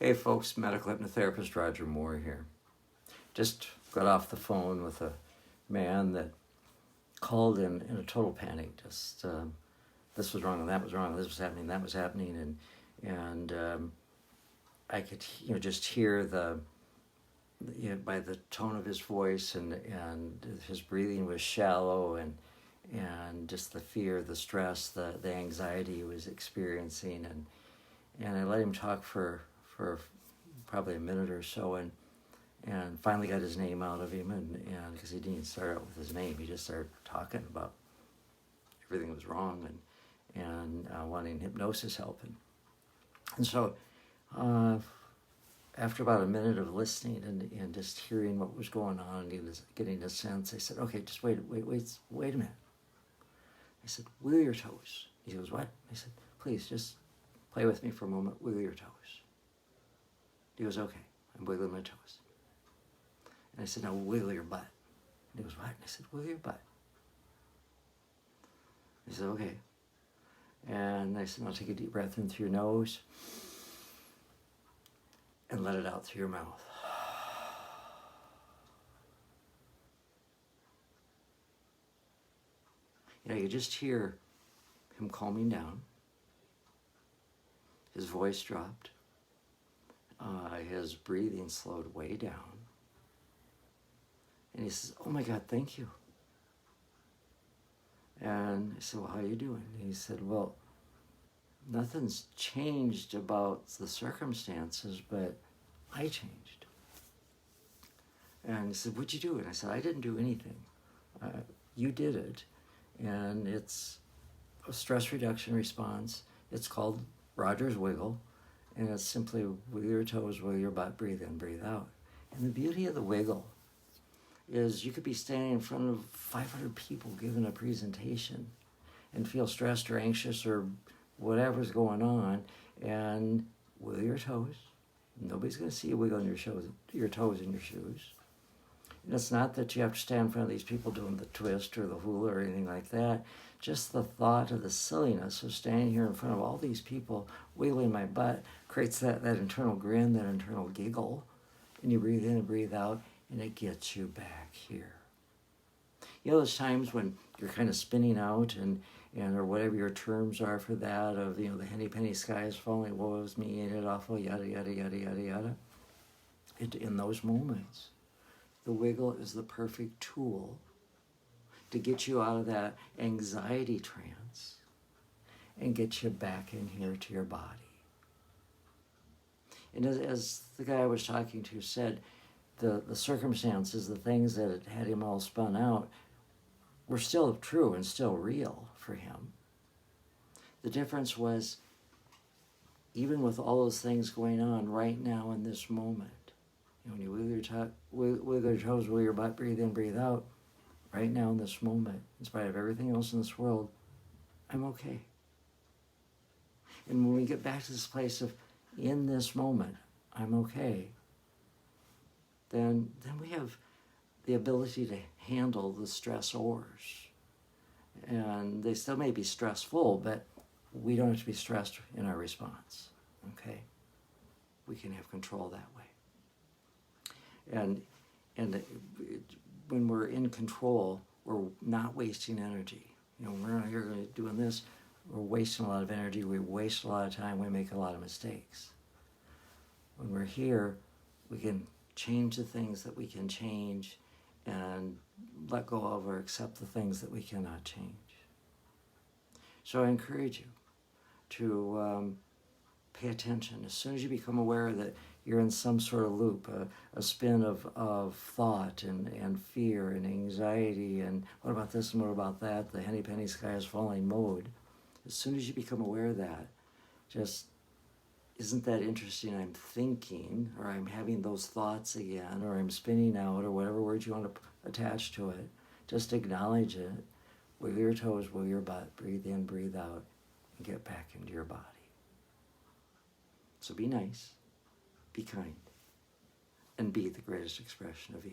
Hey folks, medical hypnotherapist Roger Moore here. Just got off the phone with a man that called in a total panic. Just this was wrong and that was wrong, this was happening, that was happening, and I could just hear by the tone of his voice and his breathing was shallow and just the fear, the stress, the anxiety he was experiencing, and I let him talk for probably a minute or so, and finally got his name out of him, and because he didn't start out with his name, he just started talking about everything that was wrong and wanting hypnosis help, and so after about a minute of listening and just hearing what was going on and getting a sense, I said, okay, just wait a minute. I said, wiggle your toes. He goes, what? I said, please just play with me for a moment, wiggle your toes. He goes, okay, I'm wiggling my toes. And I said, now wiggle your butt. And he goes, what? And I said, wiggle your butt. He said, okay. And I said, now take a deep breath in through your nose and let it out through your mouth. You just hear him calming down. His voice dropped. His breathing slowed way down. And he says, oh my God, thank you. And I said, well, how are you doing? And he said, well, nothing's changed about the circumstances, but I changed. And he said, what'd you do? And I said, I didn't do anything. You did it. And it's a stress reduction response. It's called Roger's Wiggle. And it's simply wiggle your toes, wiggle your butt, breathe in, breathe out. And the beauty of the wiggle is you could be standing in front of 500 people giving a presentation and feel stressed or anxious or whatever's going on, and wiggle your toes. Nobody's going to see you wiggling your toes in your shoes. And it's not that you have to stand in front of these people doing the twist or the hula or anything like that. Just the thought of the silliness of standing here in front of all these people wiggling my butt creates that internal grin, that internal giggle. And you breathe in and breathe out, and it gets you back here. Those times when you're kind of spinning out and or whatever your terms are for that of, the henny penny sky is falling, woe is me, ain't it awful, yada, yada, yada, yada, yada. In those moments, the wiggle is the perfect tool to get you out of that anxiety trance and get you back in here to your body. And as the guy I was talking to said, the circumstances, the things that had him all spun out, were still true and still real for him. The difference was, even with all those things going on right now in this moment, when you wiggle your toes, wiggle your butt, breathe in, breathe out, right now in this moment, in spite of everything else in this world, I'm okay. And when we get back to this place of, in this moment, I'm okay, then we have the ability to handle the stressors. And they still may be stressful, but we don't have to be stressed in our response, okay? We can have control that way. And when we're in control, we're not wasting energy. We're not here doing this, we're wasting a lot of energy, we waste a lot of time, we make a lot of mistakes. When we're here, we can change the things that we can change and let go of or accept the things that we cannot change. So I encourage you to pay attention. As soon as you become aware that you're in some sort of loop, a spin of thought and fear and anxiety and what about this and what about that, the henny penny sky is falling mode, as soon as you become aware of that, just, isn't that interesting? I'm thinking, or I'm having those thoughts again, or I'm spinning out, or whatever words you want to attach to it. Just acknowledge it. Wiggle your toes, wiggle your butt, breathe in, breathe out, and get back into your body. So be nice, be kind, and be the greatest expression of you.